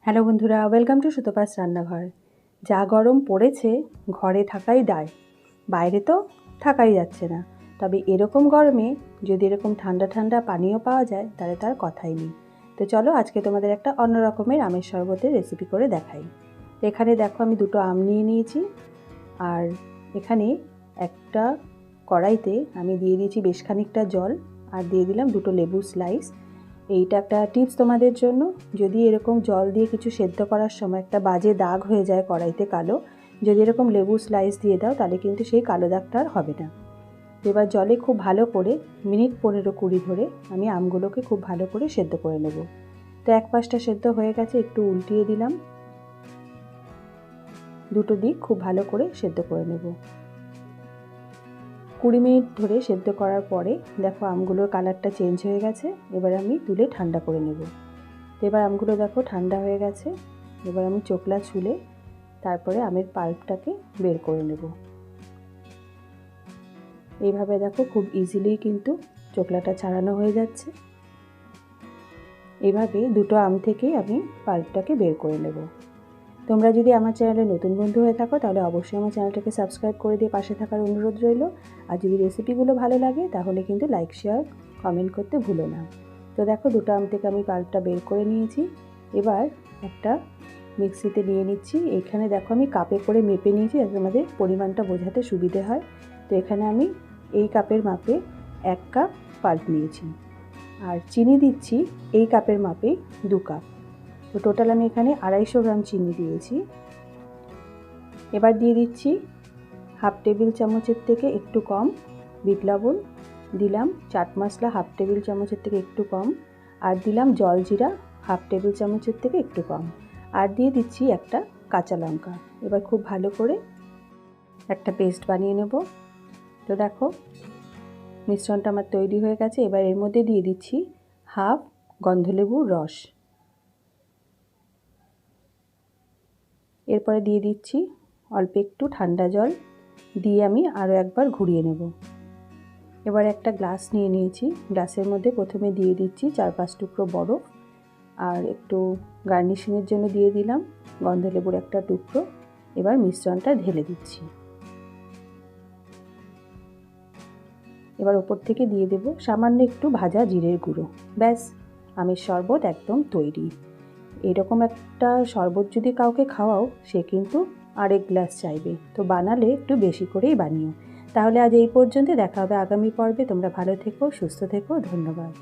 Hello বন্ধুরা, welcome to Sutapa's রান্নাঘর। যা গরম পড়েছে ঘরে থাকাই দায়, বাইরে তো থাকাই যাচ্ছে না। তবে এরকম গরমে যদি এরকম ঠান্ডা ঠান্ডা পানীয় পাওয়া যায় তাহলে তার কথাই নেই। তো চলো আজকে তোমাদের একটা অন্য রকমের আমের শরবতের রেসিপি করে দেখাই। তো এখানে দেখো আমি দুটো আম নিয়ে নিয়েছি, আর এখানে একটা কড়াইতে আমি দিয়ে দিয়েছি বেশ খানিকটা জল, আর দিয়ে দিলাম দুটো লেবু স্লাইস। এইটা একটা টিপস তোমাদের জন্য, যদি এরকম জল দিয়ে কিছু সেদ্ধ করার সময় একটা বাজে দাগ হয়ে যায় কড়াইতে কালো, যদি এরকম লেবু স্লাইস দিয়ে দাও তাহলে কিন্তু সেই কালো দাগটা আর হবে না। এবার জলে খুব ভালো করে মিনিট 15-20 ধরে আমি আমগুলোকে খুব ভালো করে সেদ্ধ করে নেব। তো এক পাশটা সেদ্ধ হয়ে গেছে, একটু উল্টিয়ে দিলাম, দুটো দিক খুব ভালো করে সেদ্ধ করে নেব। 20 মিনিট ধরে সেদ্ধ করার পরে দেখো আমগুলোর কালারটা চেঞ্জ হয়ে গেছে। এবার আমি তুলে ঠান্ডা করে নেব। তো এবার আমগুলো দেখো ঠান্ডা হয়ে গেছে। এবার আমি চোকলা ছুলে তারপরে আমের পাল্পটাকে বের করে নেব। এইভাবে দেখো খুব ইজিলি কিন্তু চোকলাটা ছাড়ানো হয়ে যাচ্ছে। এইভাবে দুটো আম থেকেই আমি পাল্পটাকে বের করে নেব। তোমরা যদি আমার চ্যানেলে নতুন বন্ধু হয়ে থাকো তাহলে অবশ্যই আমার চ্যানেলটাকে সাবস্ক্রাইব করে দিয়ে পাশে থাকার অনুরোধ রইল। আর যদি রেসিপিগুলো ভালো লাগে তাহলে কিন্তু লাইক, শেয়ার, কমেন্ট করতে ভুলো না। তো দেখো দুটো আম থেকে আমি পাল্পটা বের করে নিয়েছি। এবার একটা মিক্সিতে নিয়ে নিচ্ছি। এখানে দেখো আমি কাপে করে মেপে নিয়েছি যাতে আমাদের পরিমাণটা বোঝাতে সুবিধে হয়। তো এখানে আমি এই কাপের মাপে 1 কাপ পাল্প নিয়েছি, আর চিনি দিচ্ছি এই কাপের মাপে 2 কাপ। তো টোটাল আমি এখানে 250 গ্রাম চিনি দিয়েছি। এবার দিয়ে দিচ্ছি হাফ টেবিল চামচের থেকে একটু কম বিট লবণ, দিলাম চাট মশলা হাফ টেবিল চামচের থেকে একটু কম, আর দিলাম জল জিরা হাফ টেবিল চামচের থেকে একটু কম, আর দিয়ে দিচ্ছি একটা কাঁচা লঙ্কা। এবার খুব ভালো করে একটা পেস্ট বানিয়ে নেব। তো দেখো মিশ্রণটা আমার তৈরি হয়ে গেছে। এবার এর মধ্যে দিয়ে দিচ্ছি হাফ গন্ধলেবুর রস। এরপরে দিয়ে দিচ্ছি অল্প একটু ঠান্ডা জল, দিয়ে আমি আরও একবার ঘুরিয়ে নেব। এবার একটা গ্লাস নিয়ে নিয়েছি, গ্লাসের মধ্যে প্রথমে দিয়ে দিচ্ছি 4-5 টুকরো বরফ, আর একটু গার্নিশিংয়ের জন্য দিয়ে দিলাম গন্ধলেবুর একটা টুকরো। এবার মিশ্রণটা ঢেলে দিচ্ছি। এবার ওপর থেকে দিয়ে দেব সামান্য একটু ভাজা জিরের গুঁড়ো। ব্যাস, আমের শরবত একদম তৈরি। এরকম একটা শরবত যদি কাউকে খাওয়াও সে কিন্তু আরেক গ্লাস চাইবে। তো বানালে একটু বেশি করেই বানিও। তাহলে আজ এই পর্যন্ত, দেখা হবে আগামী পর্বে। তোমরা ভালো থেকো, সুস্থ থেকো, ধন্যবাদ।